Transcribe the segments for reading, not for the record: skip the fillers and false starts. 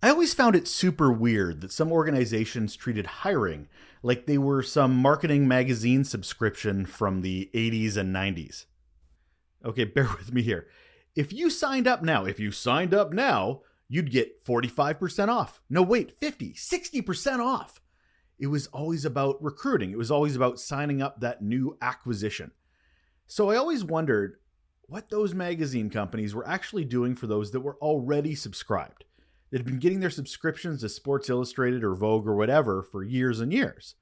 I always found it super weird that some organizations treated hiring like they were some marketing magazine subscription from the 80s and 90s. Okay, bear with me here. If you signed up now, you'd get 45% off. No, wait, 50, 60% off. It was always about recruiting. It was always about signing up that new acquisition. So I always wondered what those magazine companies were actually doing for those that were already subscribed, that had been getting their subscriptions to Sports Illustrated or Vogue or whatever for years and years.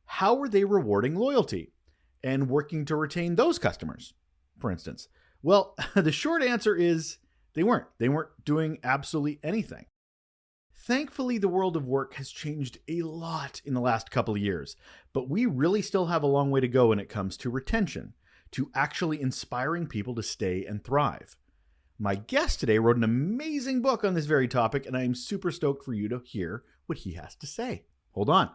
How were they rewarding loyalty and working to retain those customers, for instance? Well, the short answer is they weren't. They weren't doing absolutely anything. Thankfully, the world of work has changed a lot in the last couple of years, but we really still have a long way to go when it comes to retention, to actually inspiring people to stay and thrive. My guest today wrote an amazing book on this very topic, and I am super stoked for you to hear what he has to say. Hold on.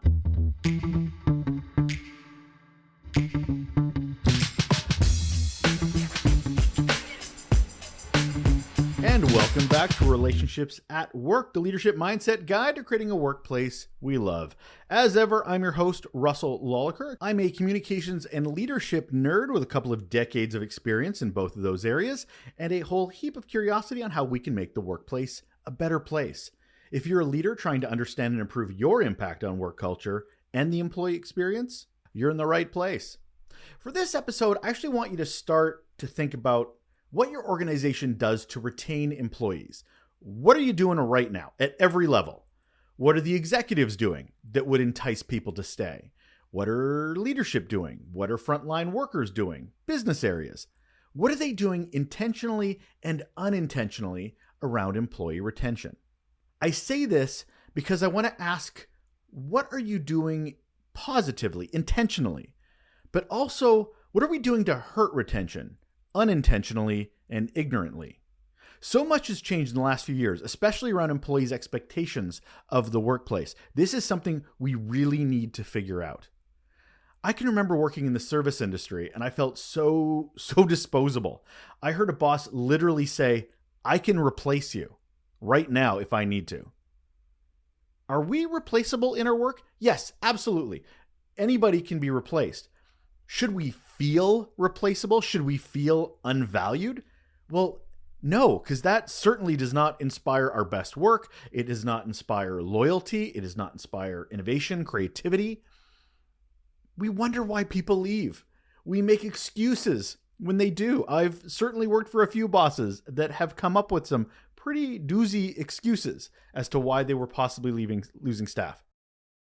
And welcome back to Relationships at Work, the leadership mindset guide to creating a workplace we love. As ever, I'm your host, Russel Lolliker. I'm a communications and leadership nerd with a couple of decades of experience in both of those areas and a whole heap of curiosity on how we can make the workplace a better place. If you're a leader trying to understand and improve your impact on work culture and the employee experience, you're in the right place. For this episode, I actually want you to start to think about what your organization does to retain employees. What are you doing right now at every level? What are the executives doing that would entice people to stay? What are leadership doing? What are frontline workers doing? Business areas. What are they doing intentionally and unintentionally around employee retention? I say this because I want to ask, what are you doing positively, intentionally? But also, what are we doing to hurt retention, unintentionally and ignorantly? So much has changed in the last few years, especially around employees' expectations of the workplace. This is something we really need to figure out. I can remember working in the service industry and I felt so disposable. I heard a boss literally say, "I can replace you right now if I need to." Are we replaceable in our work? Yes, absolutely. Anybody can be replaced. Should we feel replaceable? Should we feel unvalued? Well, no, because that certainly does not inspire our best work. It does not inspire loyalty. It does not inspire innovation, creativity. We wonder why people leave. We make excuses when they do. I've certainly worked for a few bosses that have come up with some pretty doozy excuses as to why they were possibly losing staff.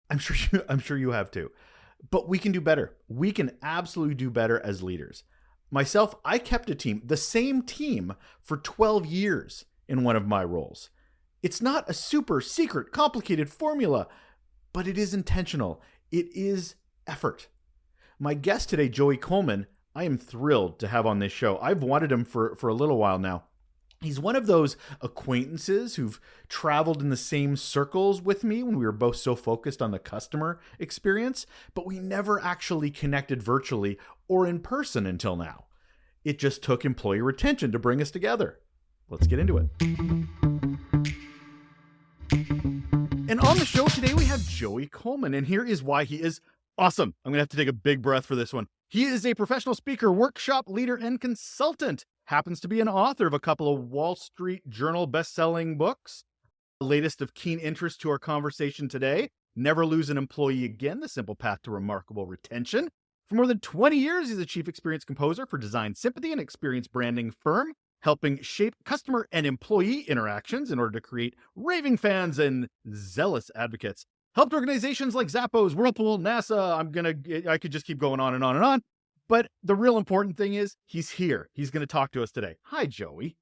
I'm sure you have too. But we can do better. We can absolutely do better as leaders. Myself, I kept a team, the same team, for 12 years in one of my roles. It's not a super secret, complicated formula, but it is intentional. It is effort. My guest today, Joey Coleman, I am thrilled to have on this show. I've wanted him for a little while now. He's one of those acquaintances who've traveled in the same circles with me when we were both so focused on the customer experience, but we never actually connected virtually or in person until now. It just took employee retention to bring us together. Let's get into it. And on the show today, we have Joey Coleman, and here is why he is awesome. I'm going to have to take a big breath for this one. He is a professional speaker, workshop leader, and consultant. Happens to be an author of a couple of Wall Street Journal best-selling books. The latest of keen interest to our conversation today, Never Lose an Employee Again, The Simple Path to Remarkable Retention. For more than 20 years, he's a chief experience composer for Design Sympathy, an experience branding firm, helping shape customer and employee interactions in order to create raving fans and zealous advocates. Helped organizations like Zappos, Whirlpool, NASA. I could just keep going on and on and on. But the real important thing is he's here. He's going to talk to us today. Hi, Joey.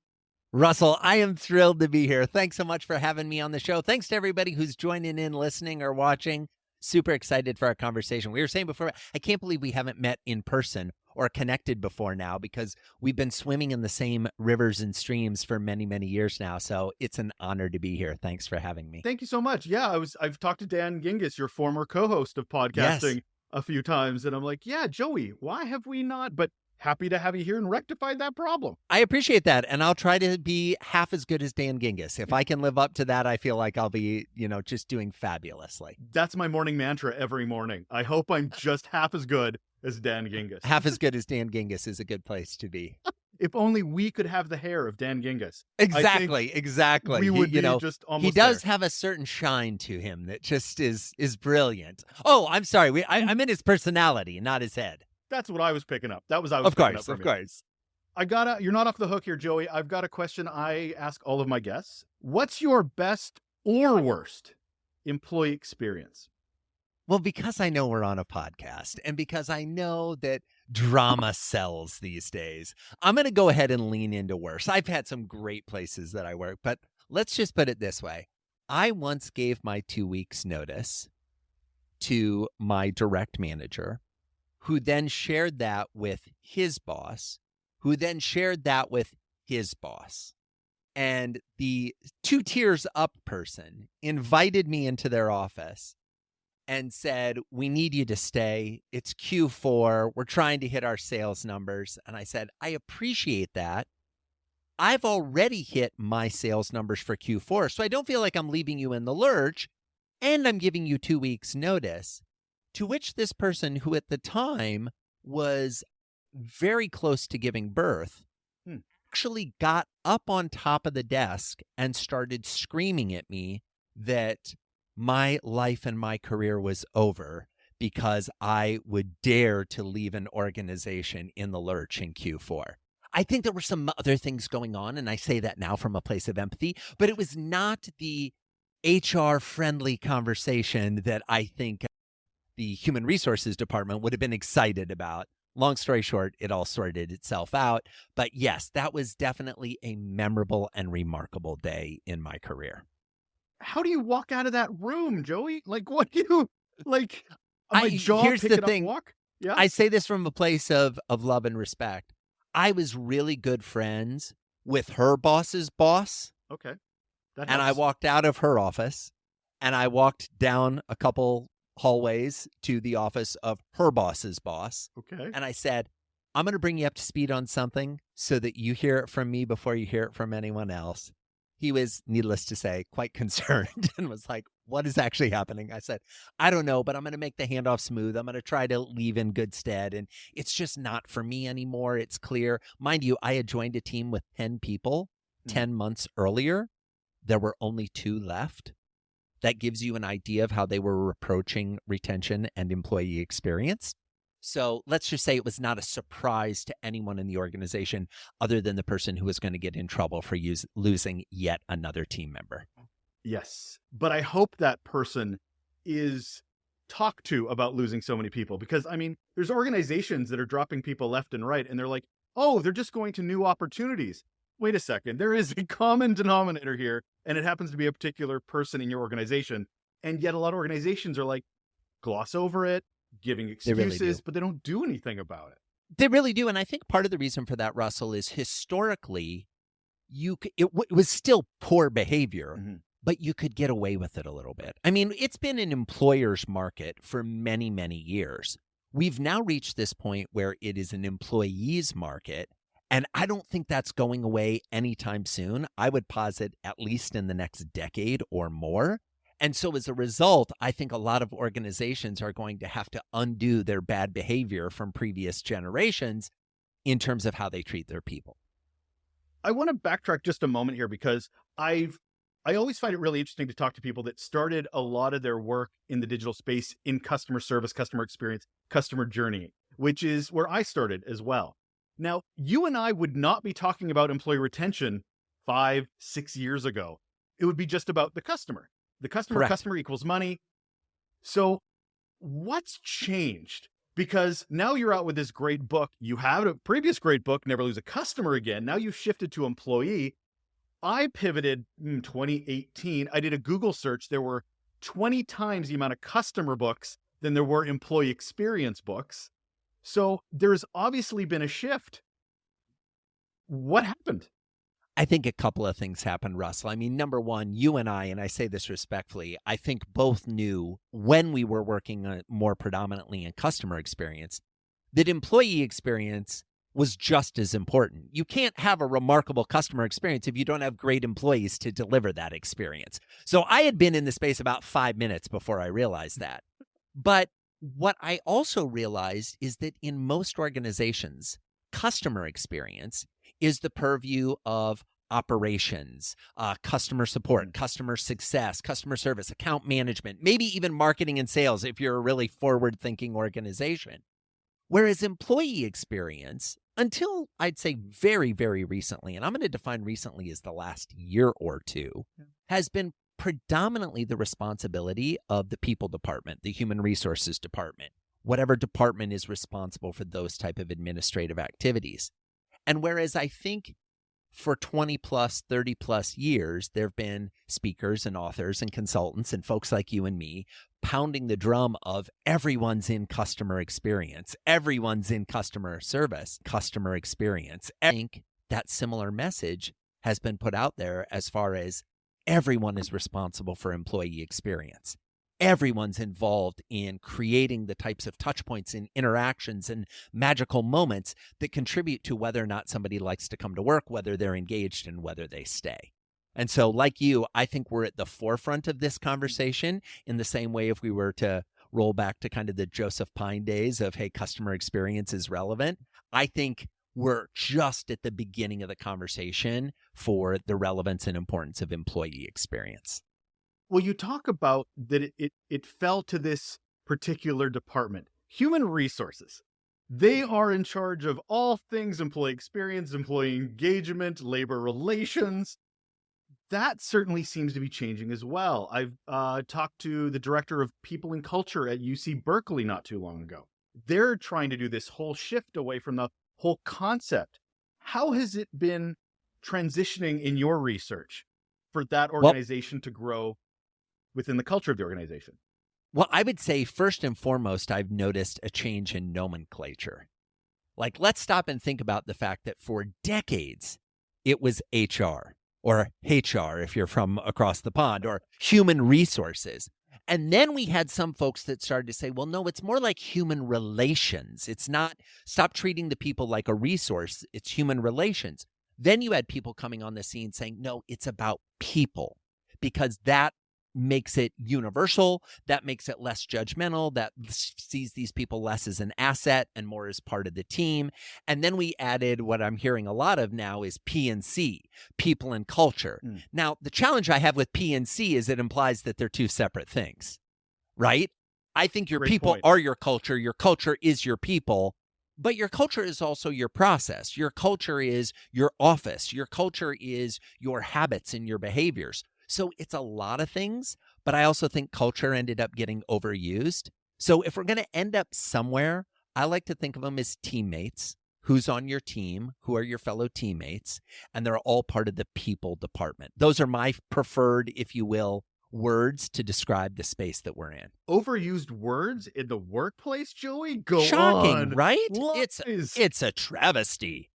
Russell, I am thrilled to be here. Thanks so much for having me on the show. Thanks to everybody who's joining in, listening, or watching. Super excited for our conversation. We were saying before, I can't believe we haven't met in person or connected before now because we've been swimming in the same rivers and streams for many, many years now. So it's an honor to be here. Thanks for having me. Thank you so much. Yeah, I've talked to Dan Gingiss, your former co-host of podcasting. Yes. A few times, and I'm like, yeah, Joey, why have we not? But happy to have you here and rectified that problem. I appreciate that. And I'll try to be half as good as Dan Gingiss. If I can live up to that, I feel like I'll be, just doing fabulously. That's my morning mantra every morning. I hope I'm just half as good as Dan Gingiss. Half as good as Dan Gingiss is a good place to be. If only we could have the hair of Dan Gingiss. Exactly. We would be just almost he does there. have a certain shine to him that just is brilliant. Oh, I'm sorry. I meant his personality, not his head. That's what I was picking up. Of course. You're not off the hook here, Joey. I've got a question I ask all of my guests. What's your best or worst employee experience? Well, because I know we're on a podcast and because I know that drama sells these days, I'm going to go ahead and lean into worse. I've had some great places that I work, but let's just put it this way. I once gave my 2 weeks notice to my direct manager, who then shared that with his boss, who then shared that with his boss. And the 2 tiers up person invited me into their office and said, we need you to stay. It's Q4. We're trying to hit our sales numbers. And I said, I appreciate that. I've already hit my sales numbers for Q4, so I don't feel like I'm leaving you in the lurch, and I'm giving you 2 weeks notice. To which this person, who at the time was very close to giving birth, actually got up on top of the desk and started screaming at me that my life and my career was over because I would dare to leave an organization in the lurch in Q4. I think there were some other things going on, and I say that now from a place of empathy, but it was not the HR-friendly conversation that I think the Human Resources Department would have been excited about. Long story short, it all sorted itself out. But yes, that was definitely a memorable and remarkable day in my career. How do you walk out of that room, Joey? Like, what do you, like, my jaw here's pick the it up thing. and walk? Yeah. I say this from a place of love and respect. I was really good friends with her boss's boss. Okay. That and I helps. walked out of her office and I walked down a couple hallways to the office of her boss's boss. Okay. And I said, I'm going to bring you up to speed on something so that you hear it from me before you hear it from anyone else. He was, needless to say, quite concerned and was like, what is actually happening? I said, I don't know, but I'm going to make the handoff smooth. I'm going to try to leave in good stead. And it's just not for me anymore. It's clear. Mind you, I had joined a team with 10 people 10 months earlier. There were only 2 left. That gives you an idea of how they were approaching retention and employee experience. So let's just say it was not a surprise to anyone in the organization other than the person who was going to get in trouble for losing yet another team member. Yes. But I hope that person is talked to about losing so many people, because, I mean, there's organizations that are dropping people left and right, and they're like, oh, they're just going to new opportunities. Wait a second. There is a common denominator here, and it happens to be a particular person in your organization. And yet a lot of organizations are like, gloss over it, giving excuses, really but they don't do anything about it. They really do. And I think part of the reason for that, Russell, is historically, it was still poor behavior, but you could get away with it a little bit. I mean, it's been an employer's market for many, many years. We've now reached this point where it is an employee's market. And I don't think that's going away anytime soon. I would posit at least in the next decade or more. And so as a result, I think a lot of organizations are going to have to undo their bad behavior from previous generations in terms of how they treat their people. I want to backtrack just a moment here, because I always find it really interesting to talk to people that started a lot of their work in the digital space in customer service, customer experience, customer journey, which is where I started as well. Now, you and I would not be talking about employee retention 5, 6 years ago. It would be just about the customer. The customer, Correct. Customer equals money. So what's changed? Because now you're out with this great book. You have a previous great book, Never Lose a Customer Again. Now you've shifted to employee. I pivoted in 2018. I did a Google search. There were 20 times the amount of customer books than there were employee experience books. So there's obviously been a shift. What happened? I think a couple of things happened, Russell. I mean, number one, you and I say this respectfully, I think both knew when we were working more predominantly in customer experience that employee experience was just as important. You can't have a remarkable customer experience if you don't have great employees to deliver that experience. So I had been in the space about 5 minutes before I realized that. But what I also realized is that in most organizations, customer experience is the purview of operations, customer support, customer success, customer service, account management, maybe even marketing and sales if you're a really forward-thinking organization. Whereas employee experience, until I'd say very, very recently, and I'm going to define recently as the last year or two, has been predominantly the responsibility of the people department, the human resources department, whatever department is responsible for those type of administrative activities. And whereas I think for 20 plus, 30 plus years, there have been speakers and authors and consultants and folks like you and me pounding the drum of everyone's in customer experience, everyone's in customer service, customer experience. I think that similar message has been put out there as far as everyone is responsible for employee experience. Everyone's involved in creating the types of touch points and interactions and magical moments that contribute to whether or not somebody likes to come to work, whether they're engaged, and whether they stay. And so, like you, I think we're at the forefront of this conversation in the same way if we were to roll back to kind of the Joseph Pine days of, hey, customer experience is relevant. I think we're just at the beginning of the conversation for the relevance and importance of employee experience. Well, you talk about that it fell to this particular department, human resources. They are in charge of all things employee experience, employee engagement, labor relations. That certainly seems to be changing as well. I've talked to the director of people and culture at UC Berkeley not too long ago. They're trying to do this whole shift away from the whole concept. How has it been transitioning in your research for that organization to grow within the culture of the organization? Well, I would say first and foremost, I've noticed a change in nomenclature. Like, let's stop and think about the fact that for decades, it was HR or HR if you're from across the pond, or human resources. And then we had some folks that started to say, well, no, it's more like human relations. It's not, stop treating the people like a resource. It's human relations. Then you had people coming on the scene saying, no, it's about people, because that makes it universal, that makes it less judgmental, that sees these people less as an asset and more as part of the team. And then we added what I'm hearing a lot of now is P&C, people and culture. Now, the challenge I have with P&C is it implies that they're two separate things, right? I think your people are your culture is your people, but your culture is also your process. Your culture is your office. Your culture is your habits and your behaviors. So it's a lot of things, but I also think culture ended up getting overused. So if we're going to end up somewhere, I like to think of them as teammates. Who's on your team? Who are your fellow teammates? And they're all part of the people department. Those are my preferred, if you will, words to describe the space that we're in. Overused words in the workplace, Joey? Go Shocking, on. right? Lies. It's a travesty.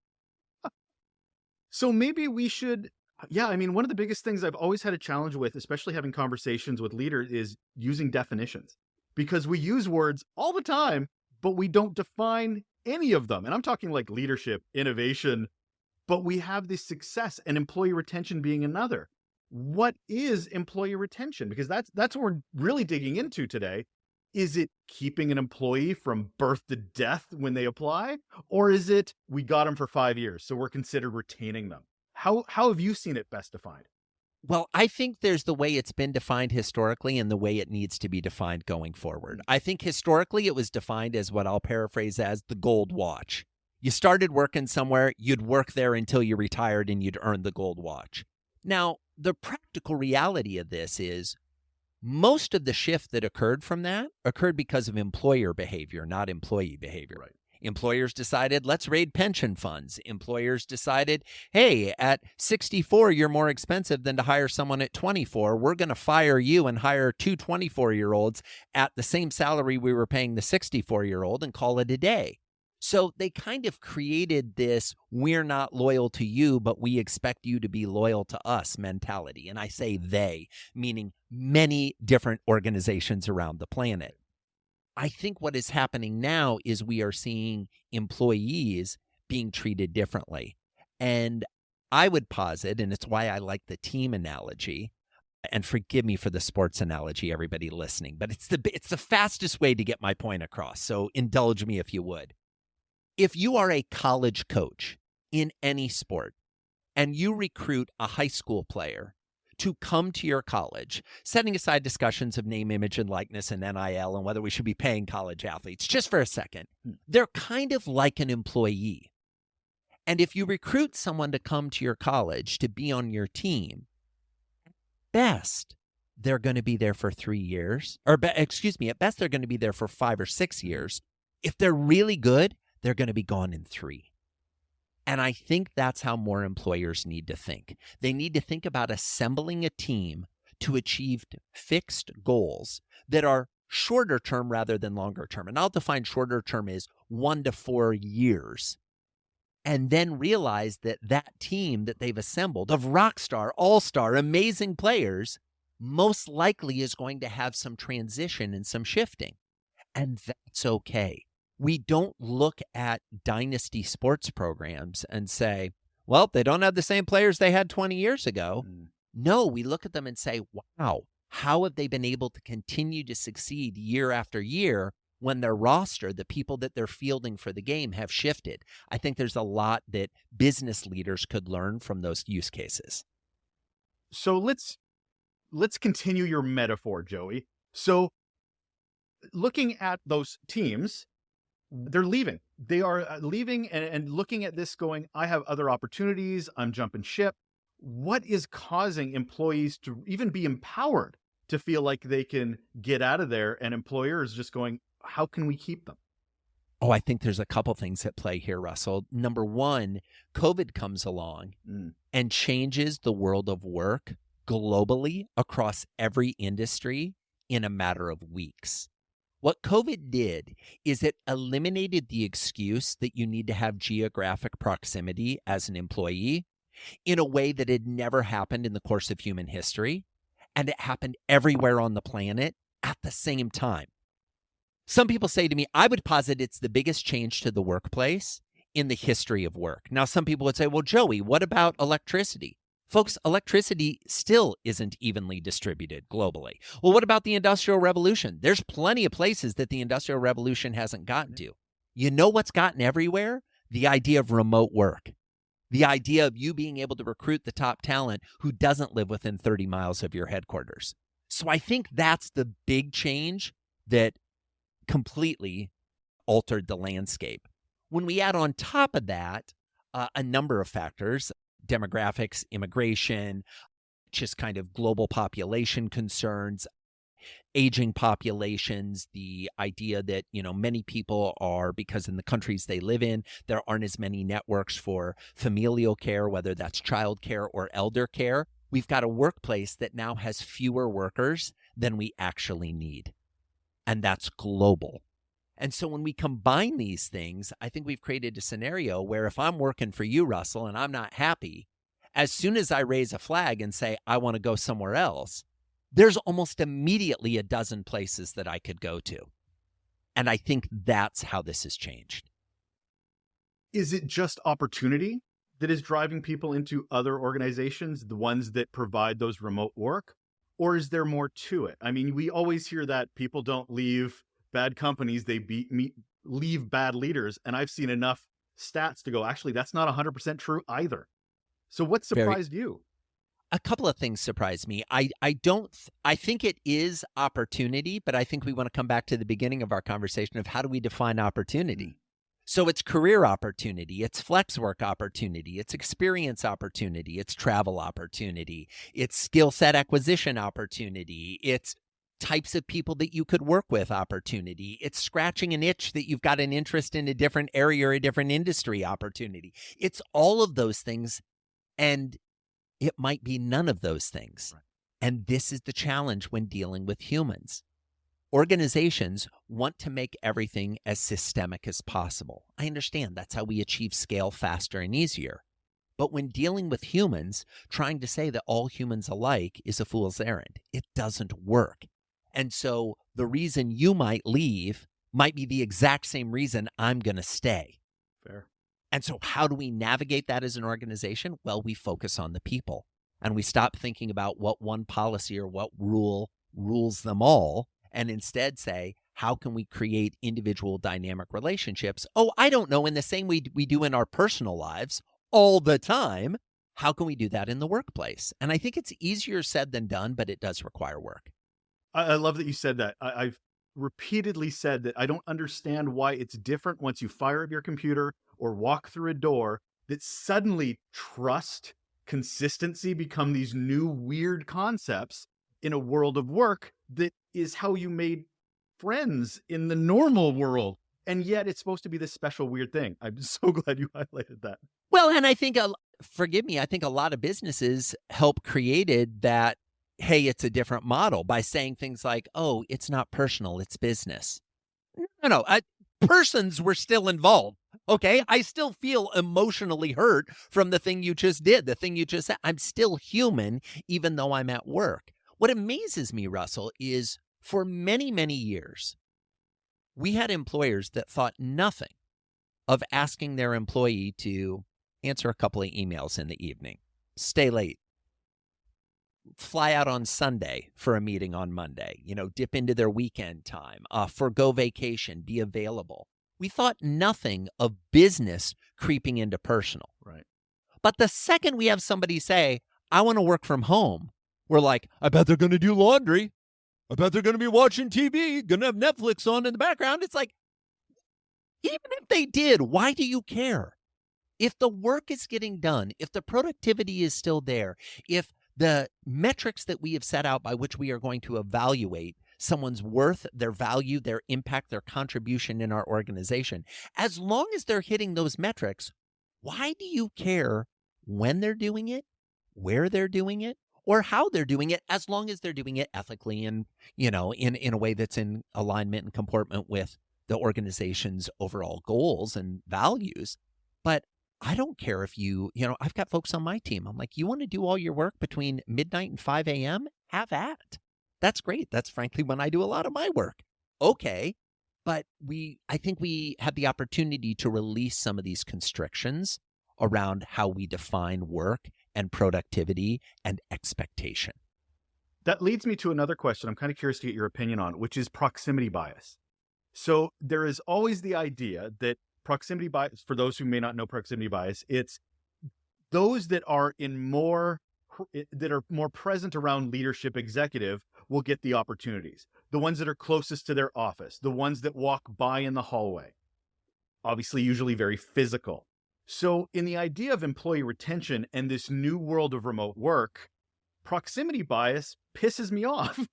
So maybe we should... Yeah, I mean, one of the biggest things I've always had a challenge with, especially having conversations with leaders, is using definitions. Because we use words all the time, but we don't define any of them. And I'm talking like leadership, innovation, but we have this success and employee retention being another. What is employee retention? Because that's what we're really digging into today. Is it keeping an employee from birth to death when they apply? Or is it, we got them for 5 years, so we're considered retaining them? How have you seen it best defined? Well, I think there's the way it's been defined historically and the way it needs to be defined going forward. I think historically it was defined as what I'll paraphrase as the gold watch. You started working somewhere, you'd work there until you retired and you'd earn the gold watch. Now, the practical reality of this is most of the shift that occurred from that occurred because of employer behavior, not employee behavior. Right. Employers decided, let's raid pension funds. Employers decided, hey, at 64, you're more expensive than to hire someone at 24. We're going to fire you and hire two 24-year-olds at the same salary we were paying the 64-year-old and call it a day. So they kind of created this, we're not loyal to you, but we expect you to be loyal to us mentality. And I say they, meaning many different organizations around the planet. I think what is happening now is we are seeing employees being treated differently. And I would posit, and it's why I like the team analogy, and forgive me for the sports analogy, everybody listening, but it's the fastest way to get my point across. So indulge me if you would. If you are a college coach in any sport and you recruit a high school player to come to your college, setting aside discussions of name, image, and likeness and NIL and whether we should be paying college athletes, just for a second, they're kind of like an employee. And if you recruit someone to come to your college to be on your team, best, they're going to be there for 3 years. At best, they're going to be there for 5 or 6 years. If they're really good, they're going to be gone in 3. And I think that's how more employers need to think. They need to think about assembling a team to achieve fixed goals that are shorter term rather than longer term. And I'll define shorter term as 1 to 4 years. And then realize that that team that they've assembled of rock star, all-star, amazing players most likely is going to have some transition and some shifting. And that's okay. We don't look at dynasty sports programs and say, well, they don't have the same players they had 20 years ago. No, we look at them and say, wow, how have they been able to continue to succeed year after year when their roster, the people that they're fielding for the game, have shifted? I think there's a lot that business leaders could learn from those use cases. So let's continue your metaphor, Joey. So looking at those teams, they're leaving. They are leaving and looking at this going, I have other opportunities. I'm jumping ship. What is causing employees to even be empowered to feel like they can get out of there, and employers just going, how can we keep them? Oh, I think there's a couple things at play here, Russell. Number one, COVID comes along and changes the world of work globally across every industry in a matter of weeks. What COVID did is it eliminated the excuse that you need to have geographic proximity as an employee in a way that had never happened in the course of human history, and it happened everywhere on the planet at the same time. Some people say to me, I would posit it's the biggest change to the workplace in the history of work. Now, some people would say, well, Joey, what about electricity? Folks, electricity still isn't evenly distributed globally. Well, what about the Industrial Revolution? There's plenty of places that the Industrial Revolution hasn't gotten to. You know what's gotten everywhere? The idea of remote work. The idea of you being able to recruit the top talent who doesn't live within 30 miles of your headquarters. So I think that's the big change that completely altered the landscape. When we add on top of that a number of factors, demographics, immigration, just kind of global population concerns, aging populations, the idea that, many people are, because in the countries they live in, there aren't as many networks for familial care, whether that's child care or elder care. We've got a workplace that now has fewer workers than we actually need. And that's global. And so when we combine these things, I think we've created a scenario where if I'm working for you, Russell, and I'm not happy, as soon as I raise a flag and say, I want to go somewhere else, there's almost immediately a dozen places that I could go to. And I think that's how this has changed. Is it just opportunity that is driving people into other organizations, the ones that provide those remote work? Or is there more to it? I mean, we always hear that people don't leave bad companies, they leave bad leaders. And I've seen enough stats to go, actually, that's not 100% true either. So what surprised you? A couple of things surprised me. I think it is opportunity, but I think we want to come back to the beginning of our conversation of how do we define opportunity? So it's career opportunity, it's flex work opportunity, it's experience opportunity, it's travel opportunity, it's skill set acquisition opportunity, it's types of people that you could work with opportunity, it's scratching an itch that you've got an interest in a different area or a different industry opportunity. It's all of those things, and it might be none of those things. Right. And this is the challenge when dealing with humans. Organizations want to make everything as systemic as possible. I understand that's how we achieve scale faster and easier. But when dealing with humans, trying to say that all humans alike is a fool's errand. It doesn't work. And so the reason you might leave might be the exact same reason I'm going to stay. Fair. And so how do we navigate that as an organization? Well, we focus on the people and we stop thinking about what one policy or what rule rules them all, and instead say, how can we create individual dynamic relationships? Oh, I don't know, in the same way we do in our personal lives all the time. How can we do that in the workplace? And I think it's easier said than done, but it does require work. I love that you said that. I've repeatedly said that I don't understand why it's different once you fire up your computer or walk through a door, that suddenly trust, consistency become these new weird concepts in a world of work that is how you made friends in the normal world. And yet it's supposed to be this special weird thing. I'm so glad you highlighted that. Well, and I think, forgive me, I think a lot of businesses help created that, hey, it's a different model by saying things like, oh, it's not personal, it's business. No, persons were still involved. Okay, I still feel emotionally hurt from the thing you just did, the thing you just said. I'm still human, even though I'm at work. What amazes me, Russell, is for many, many years, we had employers that thought nothing of asking their employee to answer a couple of emails in the evening, stay late, fly out on Sunday for a meeting on Monday, dip into their weekend time, forgo vacation, be available. We thought nothing of business creeping into personal. Right. But the second we have somebody say, I want to work from home, we're like, I bet they're going to do laundry. I bet they're going to be watching TV, going to have Netflix on in the background. It's like, even if they did, why do you care? If the work is getting done, if the productivity is still there, if the metrics that we have set out by which we are going to evaluate someone's worth, their value, their impact, their contribution in our organization, as long as they're hitting those metrics, why do you care when they're doing it, where they're doing it, or how they're doing it, as long as they're doing it ethically and, in a way that's in alignment and comportment with the organization's overall goals and values? But I don't care if I've got folks on my team. I'm like, you want to do all your work between midnight and 5 a.m.? Have at. That's great. That's frankly when I do a lot of my work. Okay. But I think we have the opportunity to release some of these constrictions around how we define work and productivity and expectation. That leads me to another question I'm kind of curious to get your opinion on, which is proximity bias. So there is always the idea that proximity bias, for those who may not know proximity bias, it's those that are more present around leadership executive will get the opportunities. The ones that are closest to their office, the ones that walk by in the hallway, obviously usually very physical. So in the idea of employee retention and this new world of remote work, proximity bias pisses me off,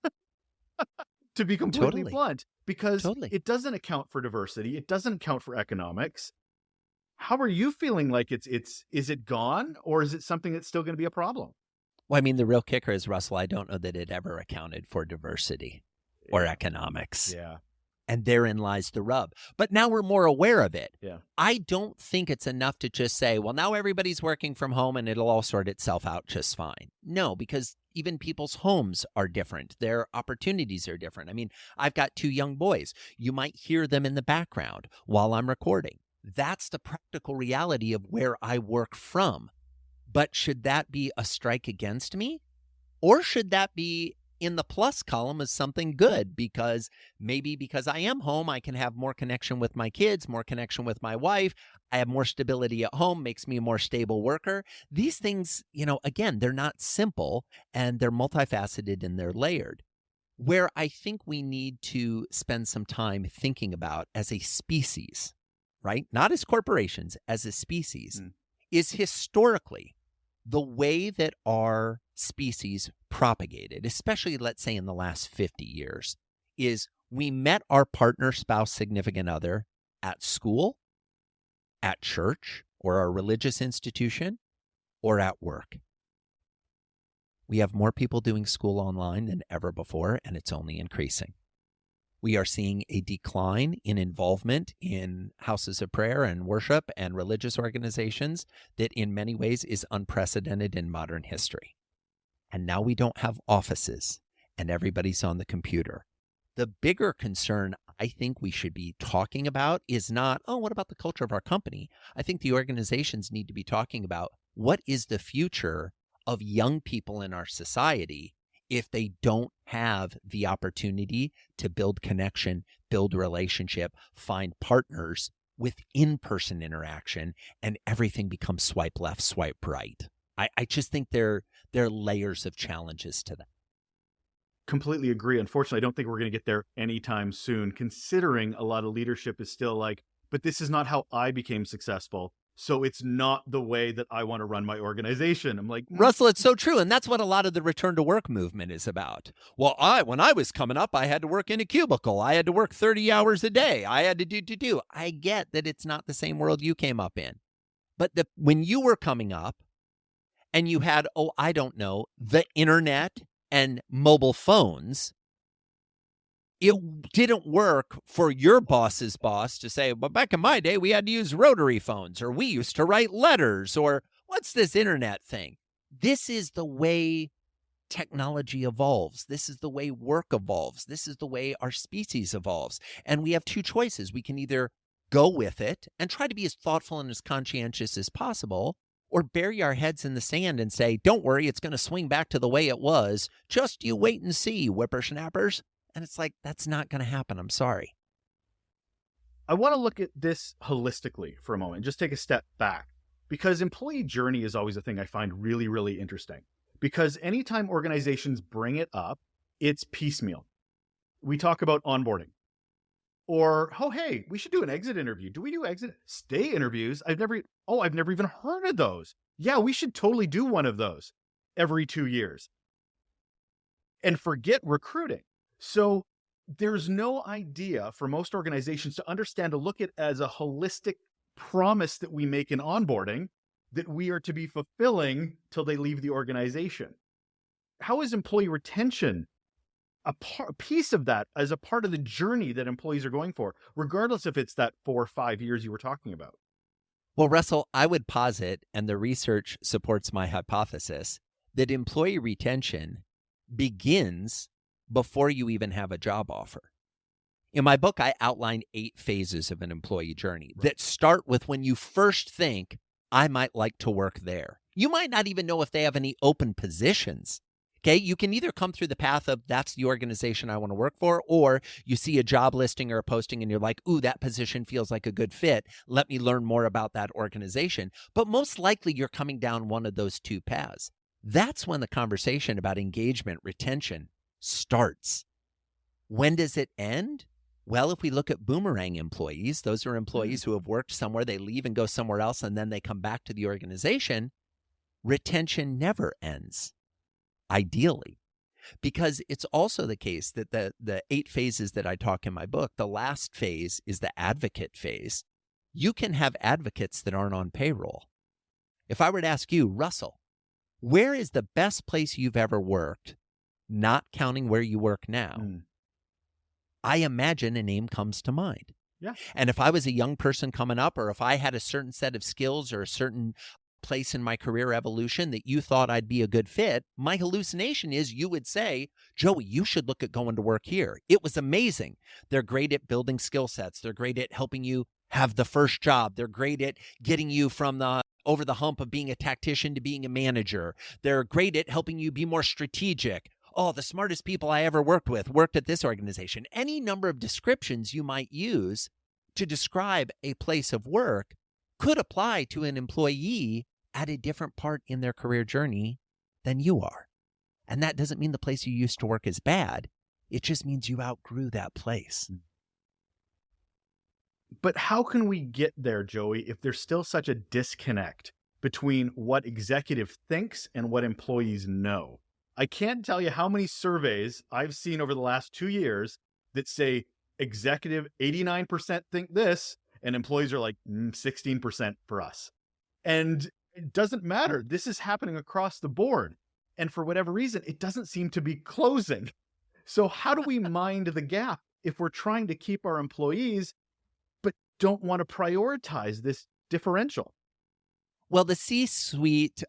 to be completely blunt, because it doesn't account for diversity. It doesn't account for economics. How are you feeling like is it gone, or is it something that's still going to be a problem? Well, I mean, the real kicker is, Russell, I don't know that it ever accounted for diversity or economics. Yeah. And therein lies the rub. But now we're more aware of it. Yeah. I don't think it's enough to just say, well, now everybody's working from home and it'll all sort itself out just fine. No, because even people's homes are different. Their opportunities are different. I mean, I've got 2 young boys. You might hear them in the background while I'm recording. That's the practical reality of where I work from. But should that be a strike against me? Or should that be in the plus column as something good? Because I am home, I can have more connection with my kids, more connection with my wife. I have more stability at home, makes me a more stable worker. These things, again, they're not simple and they're multifaceted and they're layered. Where I think we need to spend some time thinking about as a species, right? Not as corporations, as a species, is historically the way that our species propagated, especially let's say in the last 50 years, is we met our partner, spouse, significant other at school, at church, or our religious institution, or at work. We have more people doing school online than ever before, and it's only increasing. We are seeing a decline in involvement in houses of prayer and worship and religious organizations that in many ways is unprecedented in modern history. And now we don't have offices and everybody's on the computer. The bigger concern I think we should be talking about is not, oh, what about the culture of our company? I think the organizations need to be talking about what is the future of young people in our society if they don't have the opportunity to build connection, build relationship, find partners with in-person interaction, and everything becomes swipe left, swipe right. I just think there are layers of challenges to that. Completely agree. Unfortunately, I don't think we're going to get there anytime soon, considering a lot of leadership is still like, but this is not how I became successful. So it's not the way that I want to run my organization. I'm like, Russell, it's so true. And that's what a lot of the return to work movement is about. Well, when I was coming up, I had to work in a cubicle. I had to work 30 hours a day. I had to do. I get that it's not the same world you came up in. But when you were coming up and you had, I don't know, the internet and mobile phones, it didn't work for your boss's boss to say, well, back in my day, we had to use rotary phones, or we used to write letters, or what's this internet thing? This is the way technology evolves. This is the way work evolves. This is the way our species evolves. And we have two choices. We can either go with it and try to be as thoughtful and as conscientious as possible, or bury our heads in the sand and say, don't worry, it's going to swing back to the way it was. Just you wait and see, whippersnappers. And it's like, that's not going to happen. I'm sorry. I want to look at this holistically for a moment, just take a step back, because employee journey is always a thing I find really, really interesting. Because anytime organizations bring it up, it's piecemeal. We talk about onboarding. Or, oh, hey, we should do an exit interview. Do we do exit stay interviews? I've never even heard of those. Yeah, we should totally do one of those every 2 years. And forget recruiting. So there's no idea for most organizations to understand, to look at as a holistic promise that we make in onboarding that we are to be fulfilling till they leave the organization. How is employee retention a piece of that as a part of the journey that employees are going for, regardless if it's that 4 or 5 years you were talking about? Well, Russell, I would posit, and the research supports my hypothesis, that employee retention begins before you even have a job offer. In my book, I outline 8 phases of an employee journey that start with when you first think, I might like to work there. You might not even know if they have any open positions. Okay, you can either come through the path of that's the organization I want to work for, or you see a job listing or a posting and you're like, ooh, that position feels like a good fit. Let me learn more about that organization. But most likely you're coming down one of those 2 paths. That's when the conversation about engagement, retention starts. When does it end? Well, if we look at boomerang employees, those are employees who have worked somewhere, they leave and go somewhere else, and then they come back to the organization. Retention never ends. Ideally, because it's also the case that the 8 phases that I talk in my book, the last phase is the advocate phase. You can have advocates that aren't on payroll. If I were to ask you, Russell, where is the best place you've ever worked, not counting where you work now? I imagine a name comes to mind. Yeah. And if I was a young person coming up, or if I had a certain set of skills or a certain place in my career evolution that you thought I'd be a good fit, my hallucination is you would say, Joey, you should look at going to work here. It was amazing. They're great at building skill sets. They're great at helping you have the first job. They're great at getting you from over the hump of being a tactician to being a manager. They're great at helping you be more strategic. Oh, the smartest people I ever worked with worked at this organization. Any number of descriptions you might use to describe a place of work could apply to an employee at a different part in their career journey than you are. And that doesn't mean the place you used to work is bad. It just means you outgrew that place. But how can we get there, Joey, if there's still such a disconnect between what executive thinks and what employees know? I can't tell you how many surveys I've seen over the last 2 years that say executive 89% think this, and employees are like 16% for us. And it doesn't matter. This is happening across the board. And for whatever reason, it doesn't seem to be closing. So how do we mind the gap if we're trying to keep our employees, but don't want to prioritize this differential? Well, the C-suite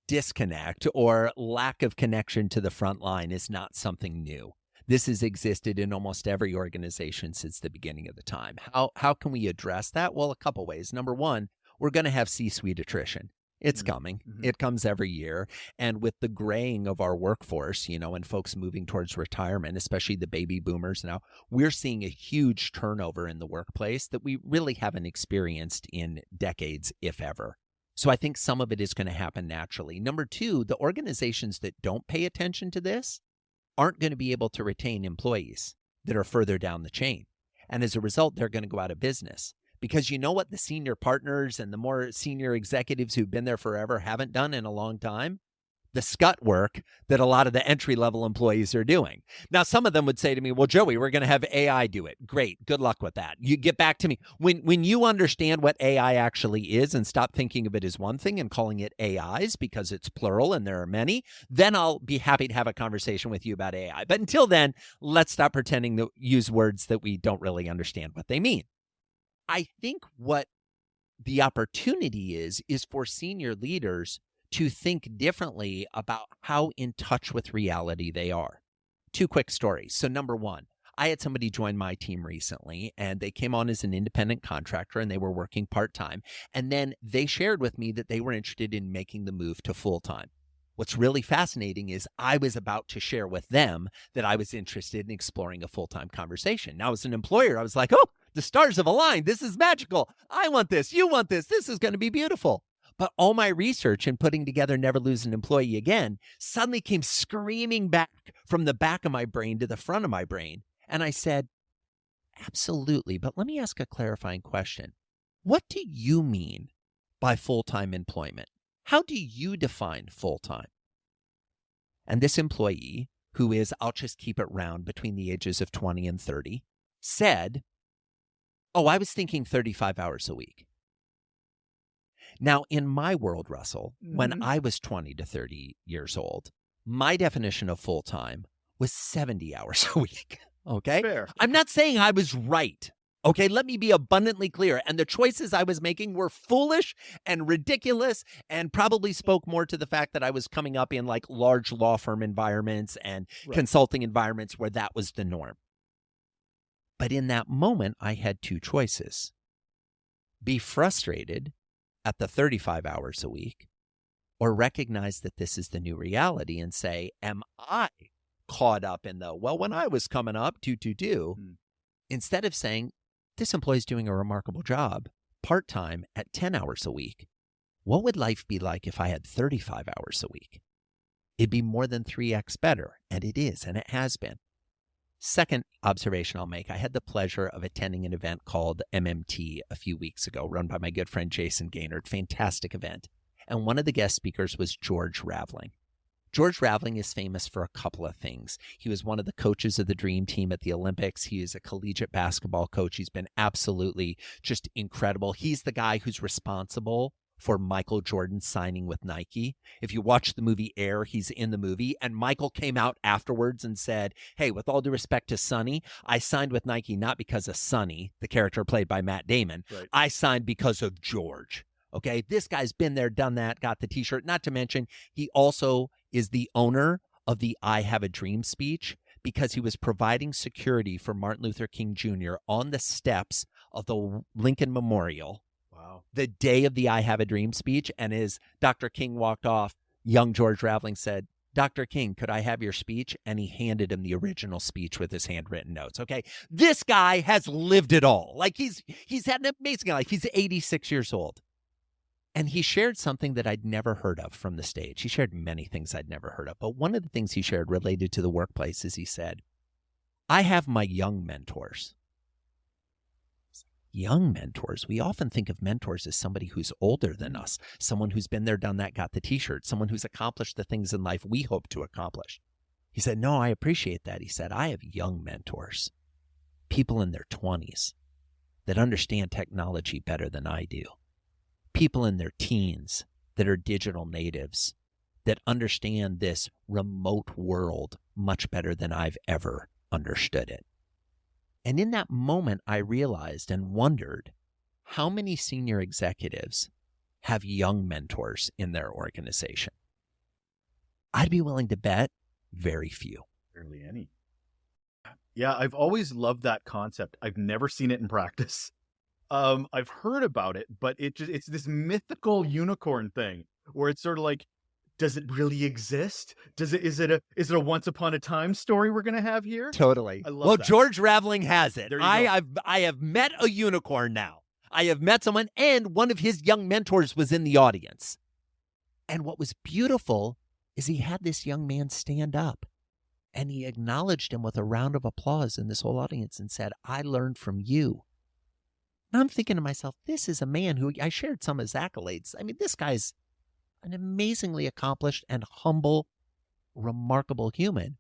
disconnect or lack of connection to the front line is not something new. This has existed in almost every organization since the beginning of the time. How can we address that? Well, a couple ways. Number one, we're going to have C-suite attrition. It's coming. Mm-hmm. It comes every year. And with the graying of our workforce, and folks moving towards retirement, especially the baby boomers now, we're seeing a huge turnover in the workplace that we really haven't experienced in decades, if ever. So I think some of it is going to happen naturally. Number two, the organizations that don't pay attention to this aren't going to be able to retain employees that are further down the chain. And as a result, they're going to go out of business. Because you know what the senior partners and the more senior executives who've been there forever haven't done in a long time? The scut work that a lot of the entry-level employees are doing. Now, some of them would say to me, well, Joey, we're going to have AI do it. Great. Good luck with that. You get back to me. When you understand what AI actually is and stop thinking of it as one thing and calling it AIs because it's plural and there are many, then I'll be happy to have a conversation with you about AI. But until then, let's stop pretending to use words that we don't really understand what they mean. I think what the opportunity is for senior leaders to think differently about how in touch with reality they are. Two quick stories. So number one, I had somebody join my team recently, and they came on as an independent contractor, and they were working part-time. And then they shared with me that they were interested in making the move to full-time. What's really fascinating is I was about to share with them that I was interested in exploring a full-time conversation. Now, as an employer, I was like, oh, the stars have aligned. This is magical. I want this. You want this. This is going to be beautiful. But all my research in putting together Never Lose an Employee Again suddenly came screaming back from the back of my brain to the front of my brain. And I said, absolutely. But let me ask a clarifying question. What do you mean by full-time employment? How do you define full-time? And this employee, who is, I'll just keep it round, between the ages of 20 and 30, said, oh, I was thinking 35 hours a week. Now, in my world, Russell, when I was 20 to 30 years old, my definition of full-time was 70 hours a week, okay? Fair. I'm not saying I was right, okay? Let me be abundantly clear. And the choices I was making were foolish and ridiculous and probably spoke more to the fact that I was coming up in like large law firm environments and consulting environments where that was the norm. But in that moment, I had two choices. Be frustrated at the 35 hours a week, or recognize that this is the new reality and say, am I caught up in the, well, when I was coming up, instead of saying, this employee's doing a remarkable job, part-time at 10 hours a week. What would life be like if I had 35 hours a week? It'd be more than 3x better, and it is, and it has been. Second observation I'll make, I had the pleasure of attending an event called MMT a few weeks ago, run by my good friend Jason Gaynard. Fantastic event. And one of the guest speakers was George Raveling. George Raveling is famous for a couple of things. He was one of the coaches of the Dream Team at the Olympics. He is a collegiate basketball coach. He's been absolutely just incredible. He's the guy who's responsible for Michael Jordan signing with Nike. If you watch the movie Air, he's in the movie. And Michael came out afterwards and said, hey, with all due respect to Sonny, I signed with Nike not because of Sonny, the character played by Matt Damon. Right. I signed because of George. Okay, this guy's been there, done that, got the t-shirt. Not to mention, he also is the owner of the I Have a Dream speech because he was providing security for Martin Luther King Jr. on the steps of the Lincoln Memorial. Wow. The day of the I Have a Dream speech. And as Dr. King walked off, young George Raveling said, Dr. King, could I have your speech? And he handed him the original speech with his handwritten notes. Okay. This guy has lived it all. Like he's had an amazing life. He's 86 years old. And he shared something that I'd never heard of from the stage. He shared many things I'd never heard of. But one of the things he shared related to the workplace is he said, I have my young mentors. Young mentors. We often think of mentors as somebody who's older than us, someone who's been there, done that, got the t-shirt, someone who's accomplished the things in life we hope to accomplish. He said, no, I appreciate that. He said, I have young mentors, people in their 20s that understand technology better than I do, people in their teens that are digital natives, that understand this remote world much better than I've ever understood it. And in that moment, I realized and wondered how many senior executives have young mentors in their organization. I'd be willing to bet very few. Barely any. Yeah, I've always loved that concept. I've never seen it in practice. I've heard about it, but it's this mythical unicorn thing where it's sort of like, does it really exist? Is it a once upon a time story we're gonna have here? Totally. I love Well, that. George Raveling has it. There you go. I have met a unicorn now. I have met someone, and one of his young mentors was in the audience. And what was beautiful is he had this young man stand up, and he acknowledged him with a round of applause in this whole audience and said, "I learned from you." And I'm thinking to myself, this is a man who I shared some of his accolades. I mean, this guy's an amazingly accomplished and humble, remarkable human.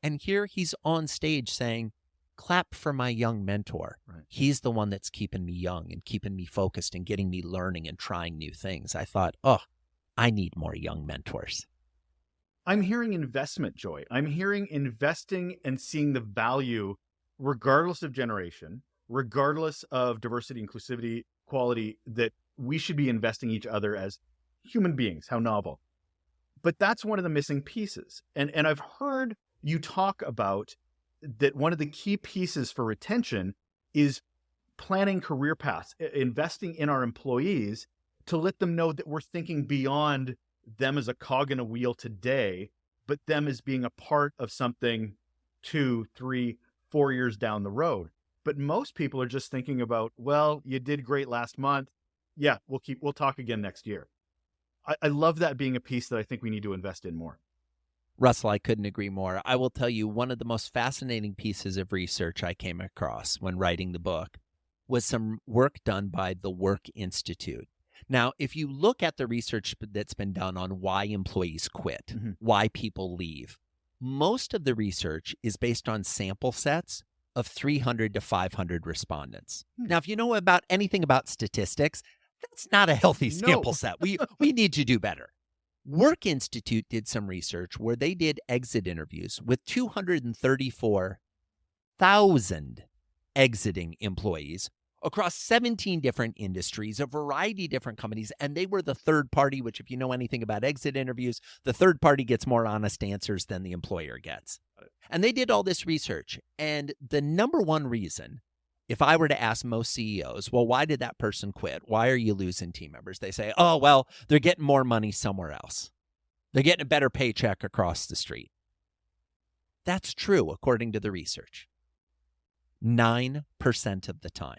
And here he's on stage saying, clap for my young mentor. Right. He's the one that's keeping me young and keeping me focused and getting me learning and trying new things. I thought, oh, I need more young mentors. I'm hearing investment, Joy. I'm hearing investing and seeing the value regardless of generation, regardless of diversity, inclusivity, quality, that we should be investing each other as human beings. How novel. But that's one of the missing pieces. And I've heard you talk about that one of the key pieces for retention is planning career paths, investing in our employees to let them know that we're thinking beyond them as a cog in a wheel today, but them as being a part of something 2, 3, 4 years down the road. But most people are just thinking about, well, you did great last month. Yeah, we'll talk again next year. I love that being a piece that I think we need to invest in more. Russell, I couldn't agree more. I will tell you, one of the most fascinating pieces of research I came across when writing the book was some work done by the Work Institute. Now, if you look at the research that's been done on why employees quit, why people leave, most of the research is based on sample sets of 300 to 500 respondents. Now, if you know about anything about statistics, that's not a healthy sample set. We need to do better. Work Institute did some research where they did exit interviews with 234,000 exiting employees across 17 different industries, a variety of different companies, and they were the third party, which if you know anything about exit interviews, the third party gets more honest answers than the employer gets. And they did all this research, and the number one reason, if I were to ask most CEOs, well, why did that person quit? Why are you losing team members? They say, oh, well, they're getting more money somewhere else. They're getting a better paycheck across the street. That's true, according to the research. 9% of the time.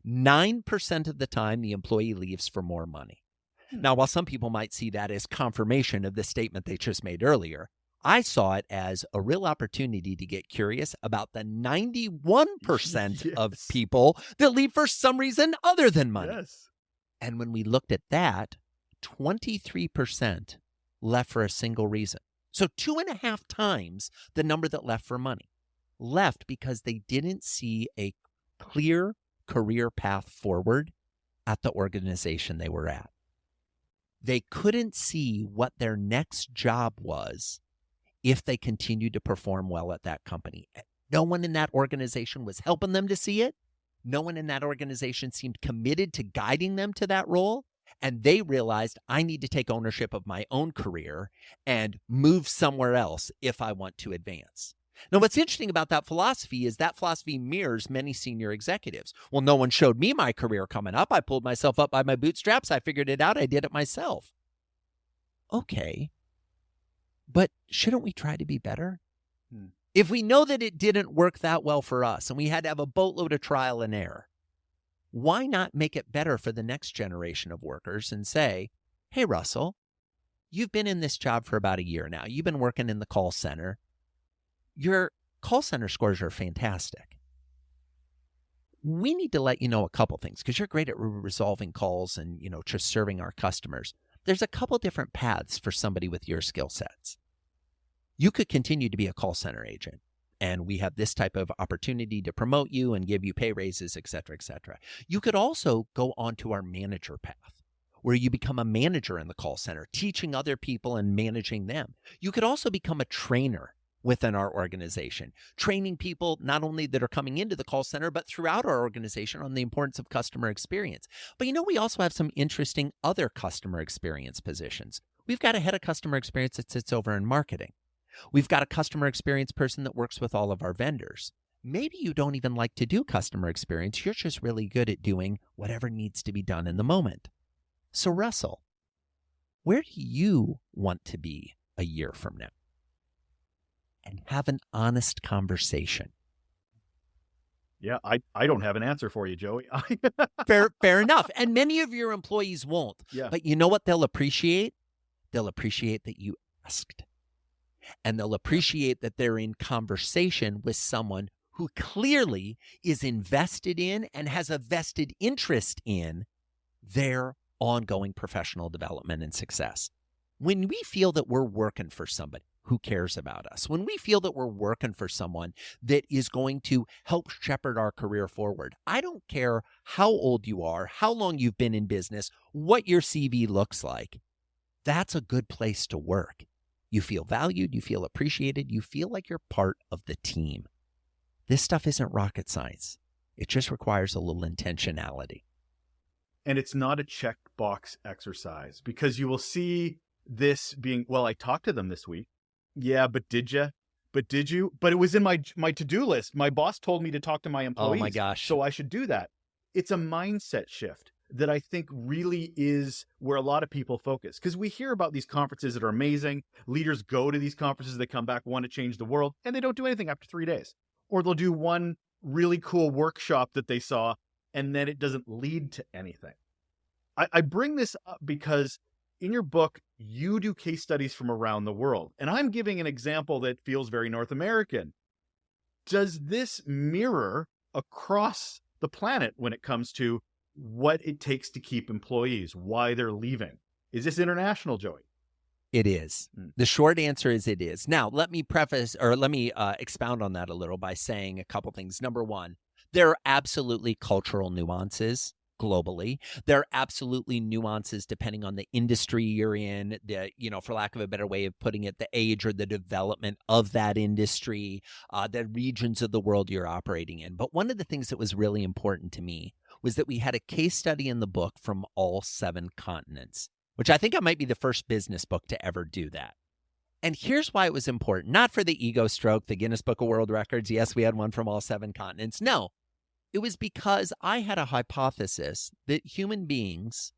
9% of the time, the employee leaves for more money. Now, while some people might see that as confirmation of the statement they just made earlier, I saw it as a real opportunity to get curious about the 91% of people that leave for some reason other than money. Yes. And when we looked at that, 23% left for a single reason. So 2.5 times the number that left for money. Left because they didn't see a clear career path forward at the organization they were at. They couldn't see what their next job was if they continued to perform well at that company. No one in that organization was helping them to see it. No one in that organization seemed committed to guiding them to that role. And they realized, I need to take ownership of my own career and move somewhere else if I want to advance. Now, what's interesting about that philosophy is that philosophy mirrors many senior executives. Well, no one showed me my career coming up. I pulled myself up by my bootstraps. I figured it out. I did it myself. Okay. But shouldn't we try to be better? If we know that it didn't work that well for us and we had to have a boatload of trial and error, why not make it better for the next generation of workers and say, hey, Russell, you've been in this job for about a year now. You've been working in the call center. Your call center scores are fantastic. We need to let you know a couple things because you're great at resolving calls and, just serving our customers. There's a couple different paths for somebody with your skill sets. You could continue to be a call center agent, and we have this type of opportunity to promote you and give you pay raises, et cetera, et cetera. You could also go onto our manager path, where you become a manager in the call center, teaching other people and managing them. You could also become a trainer within our organization, training people not only that are coming into the call center, but throughout our organization on the importance of customer experience. But we also have some interesting other customer experience positions. We've got a head of customer experience that sits over in marketing. We've got a customer experience person that works with all of our vendors. Maybe you don't even like to do customer experience. You're just really good at doing whatever needs to be done in the moment. So Russell, where do you want to be a year from now? And have an honest conversation. Yeah, I don't have an answer for you, Joey. Fair enough. And many of your employees won't. Yeah. But you know what they'll appreciate? They'll appreciate that you asked. And they'll appreciate that they're in conversation with someone who clearly is invested in and has a vested interest in their ongoing professional development and success. When we feel that we're working for somebody who cares about us, when we feel that we're working for someone that is going to help shepherd our career forward, I don't care how old you are, how long you've been in business, what your CV looks like, that's a good place to work. You feel valued, you feel appreciated, you feel like you're part of the team. This stuff isn't rocket science. It just requires a little intentionality. And it's not a checkbox exercise, because you will see this being, well, I talked to them this week. Yeah, but did you? But did you? But it was in my to-do list. My boss told me to talk to my employees. Oh my gosh. So I should do that. It's a mindset shift that I think really is where a lot of people focus. Because we hear about these conferences that are amazing. Leaders go to these conferences, they come back, want to change the world, and they don't do anything after 3 days. Or they'll do one really cool workshop that they saw, and then it doesn't lead to anything. I bring this up because in your book, you do case studies from around the world. And I'm giving an example that feels very North American. Does this mirror across the planet when it comes to what it takes to keep employees, why they're leaving? Is this international, Joey? It is. The short answer is it is. Now, let me expound on that a little by saying a couple things. Number one, there are absolutely cultural nuances globally. There are absolutely nuances depending on the industry you're in, for lack of a better way of putting it, the age or the development of that industry, the regions of the world you're operating in. But one of the things that was really important to me was that we had a case study in the book from all 7 continents, which I think I might be the first business book to ever do that. And here's why it was important. Not for the ego stroke, the Guinness Book of World Records. Yes, we had one from all 7 continents. No. It was because I had a hypothesis that human beings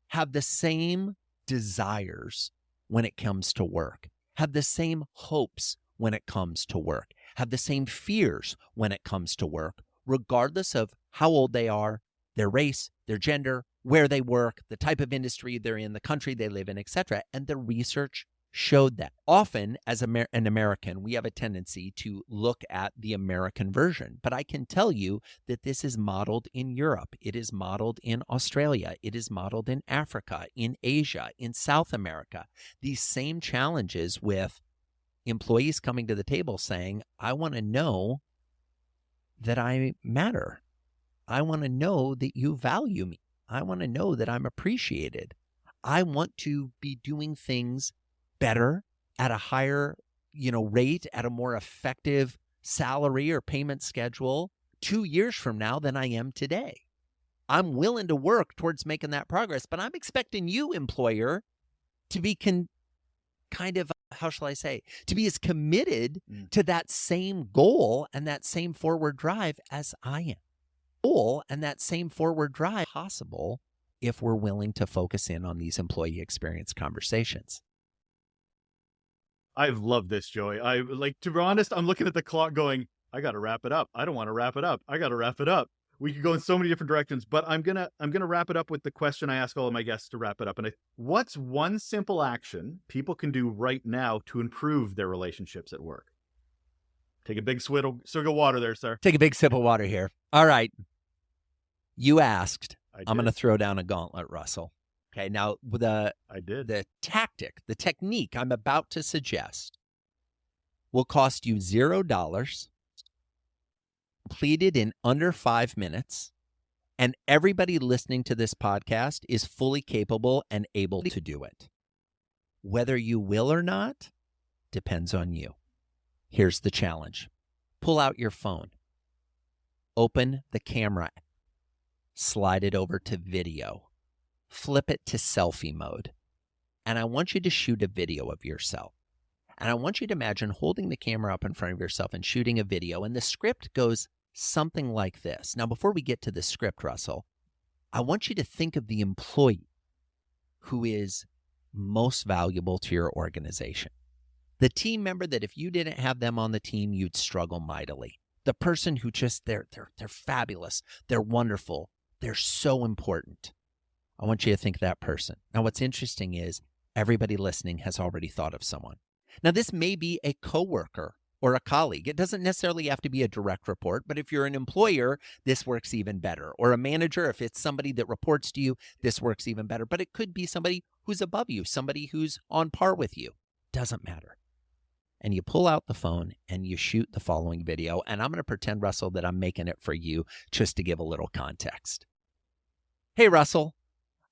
have the same desires when it comes to work, have the same hopes when it comes to work, have the same fears when it comes to work, regardless of how old they are, their race, their gender, where they work, the type of industry they're in, the country they live in, etc. And the research showed that. Often, as an American, we have a tendency to look at the American version. But I can tell you that this is modeled in Europe. It is modeled in Australia. It is modeled in Africa, in Asia, in South America. These same challenges with employees coming to the table saying, I want to know that I matter. I want to know that you value me. I want to know that I'm appreciated. I want to be doing things better at a higher, rate, at a more effective salary or payment schedule 2 years from now than I am today. I'm willing to work towards making that progress, but I'm expecting you, employer, to be to be as committed to that same goal and that same forward drive as I am. Goal and that same forward drive possible if we're willing to focus in on these employee experience conversations. I've loved this, Joey. To be honest, I'm looking at the clock going, I got to wrap it up. I don't want to wrap it up. I got to wrap it up. We could go in so many different directions, but I'm going to wrap it up with the question I ask all of my guests to wrap it up. And what's one simple action people can do right now to improve their relationships at work? Take a big swig of water there, sir. Take a big sip of water here. All right. You asked. I'm going to throw down a gauntlet, Russell. Okay, now the technique I'm about to suggest will cost you $0, completed in under 5 minutes, and everybody listening to this podcast is fully capable and able to do it. Whether you will or not depends on you. Here's the challenge. Pull out your phone. Open the camera. Slide it over to video. Flip it to selfie mode. And I want you to shoot a video of yourself. And I want you to imagine holding the camera up in front of yourself and shooting a video. And the script goes something like this. Now, before we get to the script, Russell, I want you to think of the employee who is most valuable to your organization. The team member that if you didn't have them on the team, you'd struggle mightily. The person who just, they're fabulous. They're wonderful. They're so important. I want you to think of that person. Now, what's interesting is everybody listening has already thought of someone. Now, this may be a coworker or a colleague. It doesn't necessarily have to be a direct report, but if you're an employer, this works even better. Or a manager, if it's somebody that reports to you, this works even better. But it could be somebody who's above you, somebody who's on par with you. Doesn't matter. And you pull out the phone and you shoot the following video. And I'm going to pretend, Russell, that I'm making it for you just to give a little context. Hey, Russell.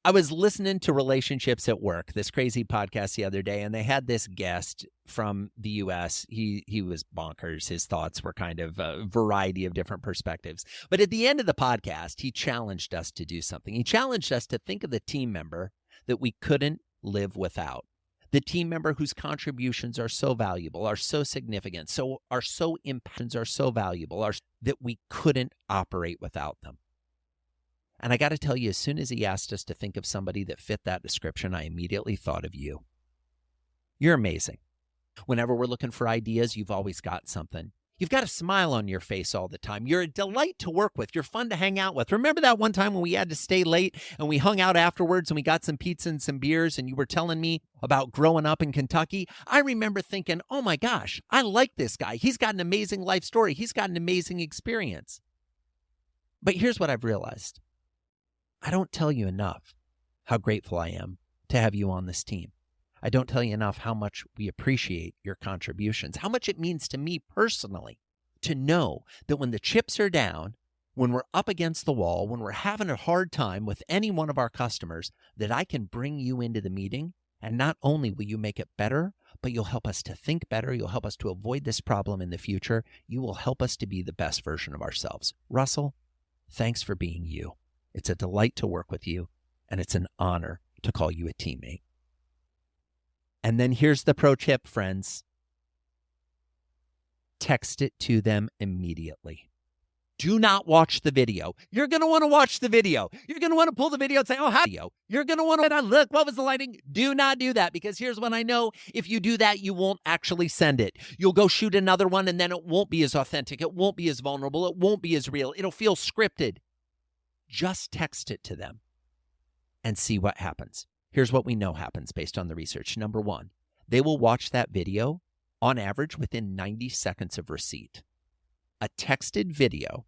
I was listening to Relationships at Work, this crazy podcast the other day, and they had this guest from the U.S. He was bonkers. His thoughts were kind of a variety of different perspectives. But at the end of the podcast, he challenged us to do something. He challenged us to think of the team member that we couldn't live without. The team member whose contributions are so valuable, are so significant, are so valuable, that we couldn't operate without them. And I got to tell you, as soon as he asked us to think of somebody that fit that description, I immediately thought of you. You're amazing. Whenever we're looking for ideas, you've always got something. You've got a smile on your face all the time. You're a delight to work with. You're fun to hang out with. Remember that one time when we had to stay late and we hung out afterwards and we got some pizza and some beers and you were telling me about growing up in Kentucky? I remember thinking, oh my gosh, I like this guy. He's got an amazing life story. He's got an amazing experience. But here's what I've realized. I don't tell you enough how grateful I am to have you on this team. I don't tell you enough how much we appreciate your contributions, how much it means to me personally to know that when the chips are down, when we're up against the wall, when we're having a hard time with any one of our customers, that I can bring you into the meeting, and not only will you make it better, but you'll help us to think better. You'll help us to avoid this problem in the future. You will help us to be the best version of ourselves. Russell, thanks for being you. It's a delight to work with you, and it's an honor to call you a teammate. And then here's the pro tip, friends. Text it to them immediately. Do not watch the video. You're going to want to watch the video. You're going to want to pull the video and say, oh, how do you? You're going to want to look, what was the lighting? Do not do that, because here's what I know. If you do that, you won't actually send it. You'll go shoot another one, and then it won't be as authentic. It won't be as vulnerable. It won't be as real. It'll feel scripted. Just text it to them and see what happens. Here's what we know happens based on the research. Number one, they will watch that video on average within 90 seconds of receipt. A texted video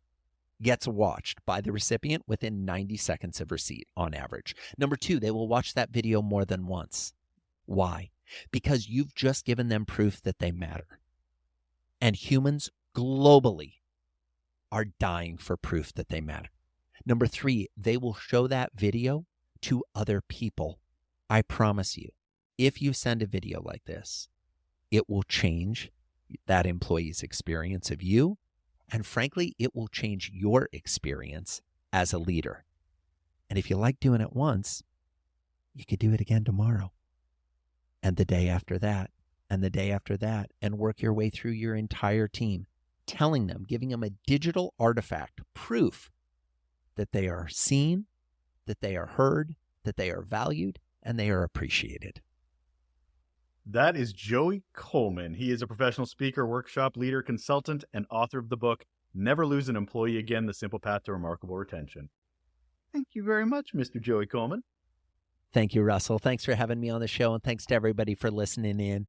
gets watched by the recipient within 90 seconds of receipt on average. Number two, they will watch that video more than once. Why? Because you've just given them proof that they matter. And humans globally are dying for proof that they matter. Number three, they will show that video to other people. I promise you, if you send a video like this, it will change that employee's experience of you. And frankly, it will change your experience as a leader. And if you like doing it once, you could do it again tomorrow. And the day after that, and the day after that, and work your way through your entire team, telling them, giving them a digital artifact, proof that they are seen, that they are heard, that they are valued, and they are appreciated. That is Joey Coleman. He is a professional speaker, workshop leader, consultant, and author of the book, Never Lose an Employee Again, The Simple Path to Remarkable Retention. Thank you very much, Mr. Joey Coleman. Thank you, Russell. Thanks for having me on the show, and thanks to everybody for listening in.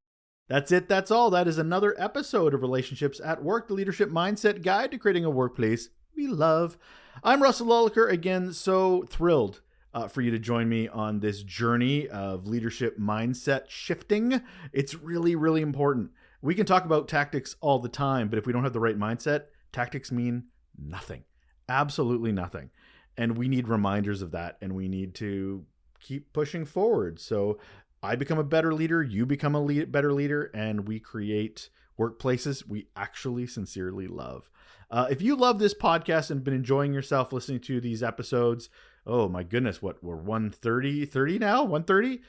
That's it. That's all. That is another episode of Relationships at Work, the Leadership Mindset Guide to Creating a Workplace we Love. I'm Russell Lolliker, again, so thrilled for you to join me on this journey of leadership mindset shifting. It's really, really important. We can talk about tactics all the time, but if we don't have the right mindset, tactics mean nothing. Absolutely nothing. And we need reminders of that, and we need to keep pushing forward. So I become a better leader, you become a better leader, and we create workplaces we actually sincerely love. If you love this podcast and been enjoying yourself listening to these episodes, oh my goodness, we're 130 now? 130?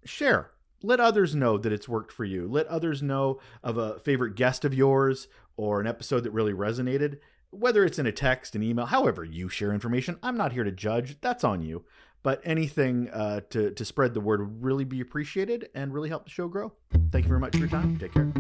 Share. let others know that it's worked for you. Let others know of a favorite guest of yours or an episode that really resonated, whether it's in a text, an email, however you share information. I'm not here to judge. That's on you. But anything to spread the word would really be appreciated and really help the show grow. Thank you very much for your time. Take care.